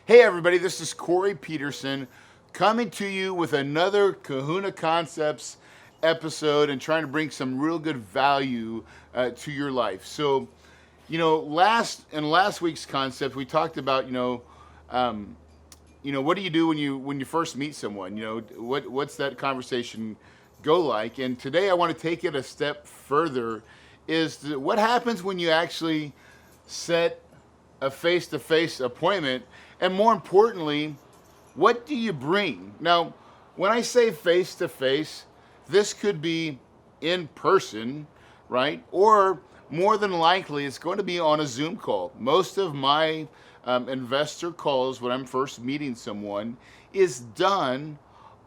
Hey everybody, this is Corey Peterson coming to you with another Kahuna Concepts episode and trying to bring some real good value to your life. So, last week's concept we talked about, what do you do when you first meet someone? What's that conversation go like? And today I want to take it a step further. What happens when you actually set a face-to-face appointment, and more importantly, what do you bring? Now, when I say face-to-face, this could be in person, right? Or more than likely, it's going to be on a Zoom call. Most of my investor calls when I'm first meeting someone is done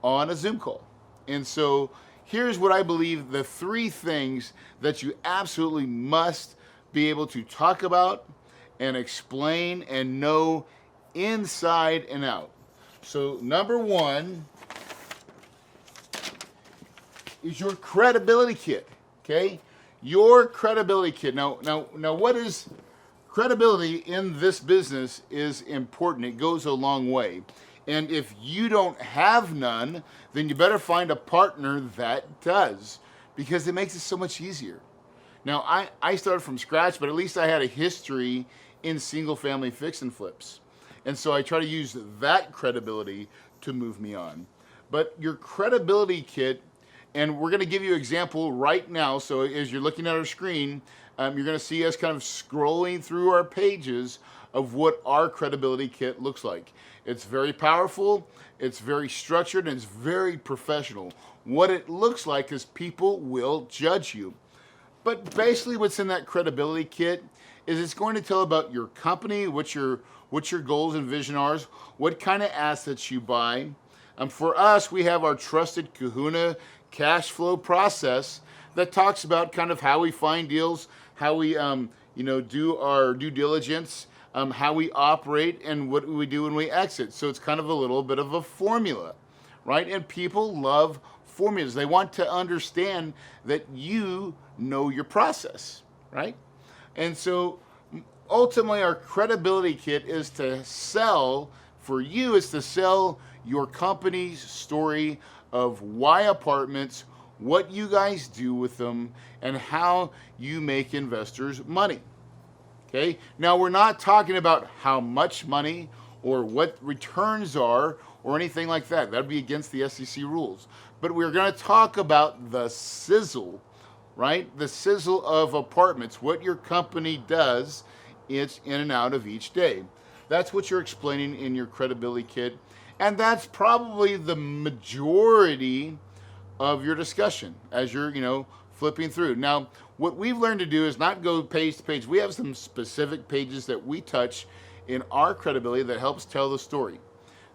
on a Zoom call. And so here's what I believe the three things that you absolutely must be able to talk about and explain and know inside and out. So number one is your credibility kit, okay? Your credibility kit. Now, what is credibility in this business is important. It goes a long way. And if you don't have none, then you better find a partner that does, because it makes it so much easier. Now, I started from scratch, but at least I had a history in single family fix and flips. And so I try to use that credibility to move me on. But your credibility kit, and we're going to give you an example right now. So as you're looking at our screen, you're going to see us kind of scrolling through our pages of what our credibility kit looks like. It's very powerful, it's very structured, and it's very professional. What it looks like is people will judge you. But basically what's in that credibility kit is it's going to tell about your company, what your goals and vision are, what kind of assets you buy. For us, we have our trusted Kahuna cash flow process that talks about kind of how we find deals, how we do our due diligence, how we operate, and what we do when we exit. So it's kind of a little bit of a formula, right? And people love formulas. They want to understand that you know your process, right? And so ultimately our credibility kit is to sell, for you, is to sell your company's story of why apartments, what you guys do with them, and how you make investors money. Okay? Now we're not talking about how much money or what returns are or anything like that. That'd be against the SEC rules. But we're going to talk about the sizzle, right? The sizzle of apartments, what your company does, it's in and out of each day. That's what you're explaining in your credibility kit. And that's probably the majority of your discussion as you're, flipping through. Now, what we've learned to do is not go page to page. We have some specific pages that we touch in our credibility that helps tell the story.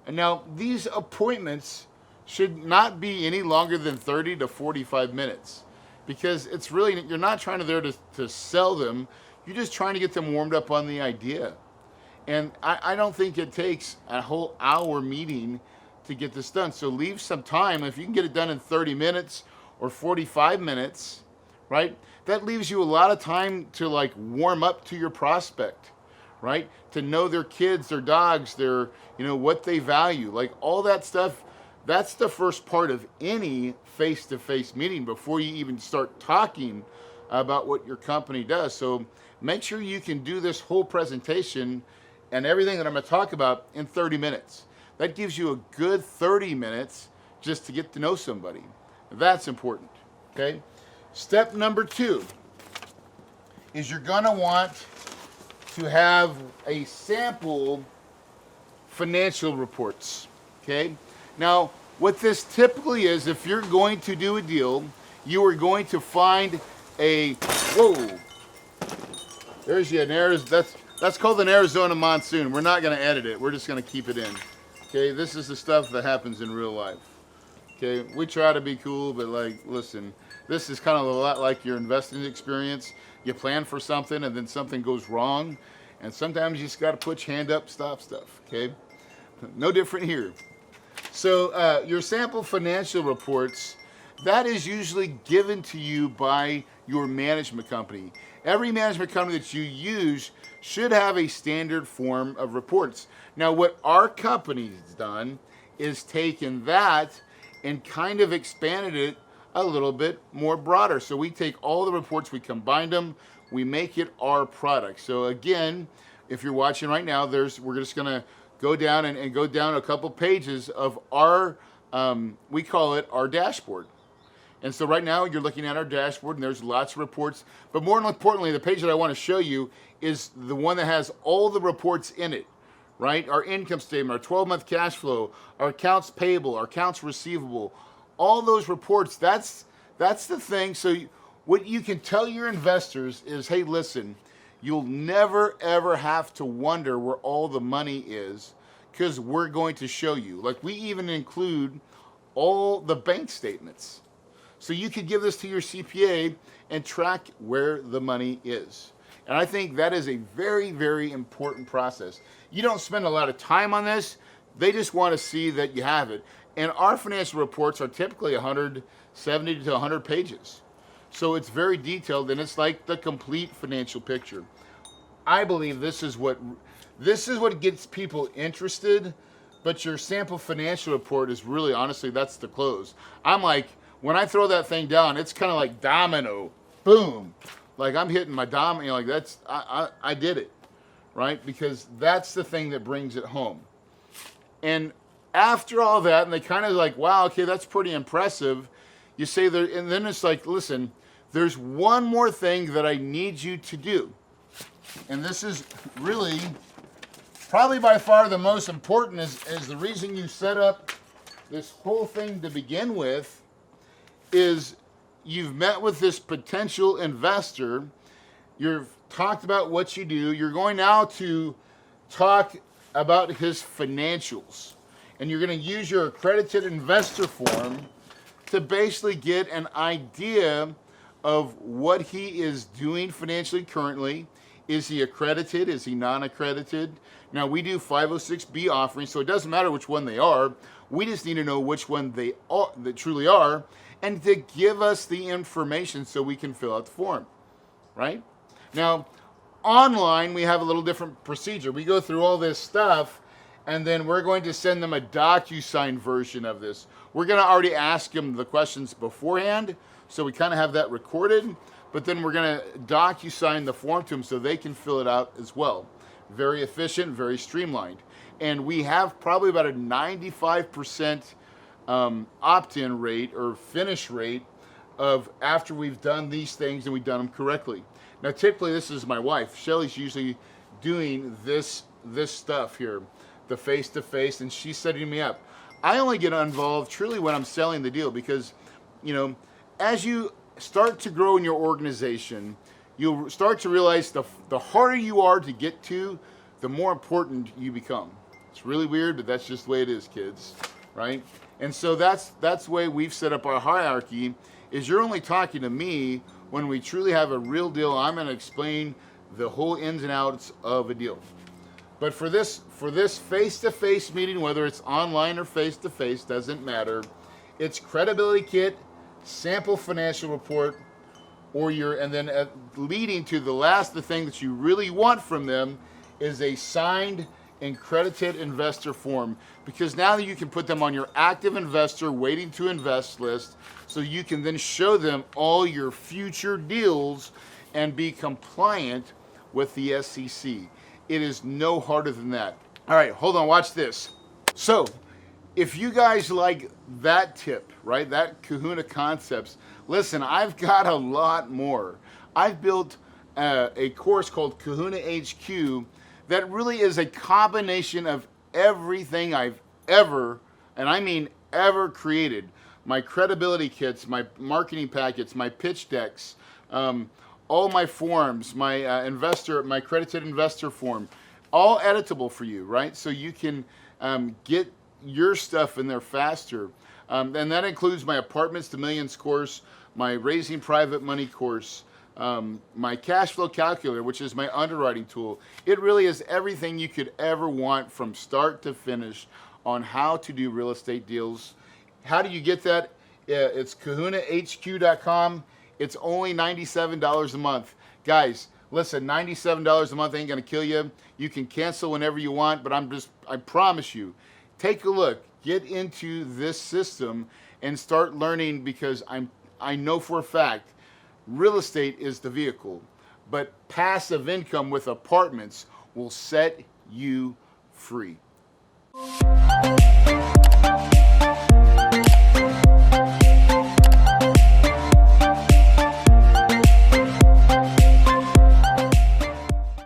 And now, these appointments should not be any longer than 30 to 45 minutes, because it's really, you're not trying to sell them. You're just trying to get them warmed up on the idea. And I don't think it takes a whole hour meeting to get this done. So leave some time. If you can get it done in 30 minutes or 45 minutes, right? That leaves you a lot of time to warm up to your prospect, right? To know their kids, their dogs, their, what they value, all that stuff. That's the first part of any face-to-face meeting before you even start talking about what your company does. So make sure you can do this whole presentation and everything that I'm going to talk about in 30 minutes. That gives you a good 30 minutes just to get to know somebody. That's important, okay? Step number 2 is you're going to want to have a sample financial reports, okay? Now, what this typically is, if you're going to do a deal, you are going to find there's an Arizona, that's called an Arizona monsoon. We're not going to edit it. We're just going to keep it in. Okay, this is the stuff that happens in real life. Okay, we try to be cool, but listen, this is kind of a lot like your investing experience. You plan for something and then something goes wrong, and sometimes you just got to put your hand up, stop stuff. Okay, no different here. So your sample financial reports, that is usually given to you by your management company. Every management company that you use should have a standard form of reports. Now, what our company's done is taken that and kind of expanded it a little bit more broader. So we take all the reports, we combine them, we make it our product. So again, if you're watching right now, we're just gonna go down and go down a couple pages of our, we call it our dashboard. And so right now you're looking at our dashboard and there's lots of reports, but more importantly, the page that I want to show you is the one that has all the reports in it, right? Our income statement, our 12-month cash flow, our accounts payable, our accounts receivable, all those reports, that's the thing. So what you can tell your investors is, hey, listen, you'll never ever have to wonder where all the money is because we're going to show you. Like we even include all the bank statements. So you could give this to your CPA and track where the money is. And I think that is a very, very important process. You don't spend a lot of time on this. They just want to see that you have it. And our financial reports are typically 170 to 100 pages. So it's very detailed and it's like the complete financial picture. I believe this is what gets people interested, but your sample financial report is really, honestly, that's the close. I'm like, when I throw that thing down, it's kind of like domino, boom. Like I'm hitting my domino, like that's, I did it, right? Because that's the thing that brings it home. And after all that, and they kind of like, wow, okay, that's pretty impressive. You say there, and then it's like, listen, there's one more thing that I need you to do. And this is really probably by far the most important is the reason you set up this whole thing to begin with is you've met with this potential investor, you've talked about what you do, you're going now to talk about his financials. And you're going to use your accredited investor form to basically get an idea of what he is doing financially currently. Is he accredited? Is he non-accredited? Now we do 506B offerings, so it doesn't matter which one they are. We just need to know which one they truly are, and to give us the information so we can fill out the form, right? Now, online we have a little different procedure. We go through all this stuff, and then we're going to send them a DocuSign version of this. We're going to already ask them the questions beforehand, so we kind of have that recorded, but then we're going to DocuSign the form to them so they can fill it out as well. Very efficient, very streamlined. And we have probably about a 95% opt-in rate or finish rate of after we've done these things and we've done them correctly. Now, typically this is my wife. Shelly's usually doing this stuff here, the face-to-face, and she's setting me up. I only get involved truly when I'm selling the deal because, you know, as you start to grow in your organization, you'll start to realize the harder you are to get to, the more important you become. It's really weird, but that's just the way it is, kids, right? And so that's the way we've set up our hierarchy, is you're only talking to me when we truly have a real deal. I'm going to explain the whole ins and outs of a deal. But for this face-to-face meeting, whether it's online or face-to-face, doesn't matter. It's credibility kit, sample financial report, or and then leading to the thing that you really want from them is a signed and credited investor form, because now that you can put them on your active investor waiting to invest list, so you can then show them all your future deals and be compliant with the SEC. It is no harder than that. All right, hold on, watch this. So, if you guys like that tip, right, that Kahuna Concepts, listen, I've got a lot more. I've built a course called Kahuna HQ that really is a combination of everything I've ever, and I mean ever, created. My credibility kits, my marketing packets, my pitch decks, all my forms, my accredited investor form, all editable for you, right? So you can get your stuff in there faster. And that includes my Apartments to Millions course, my Raising Private Money course, my cash flow calculator, which is my underwriting tool. It really is everything you could ever want from start to finish on how to do real estate deals. How do you get that? It's kahunahq.com. It's only $97 a month. Guys, Listen, $97 a month ain't gonna kill you. You can cancel whenever you want, but I promise you, take a look, get into this system and start learning, because I know for a fact real estate is the vehicle, but passive income with apartments will set you free.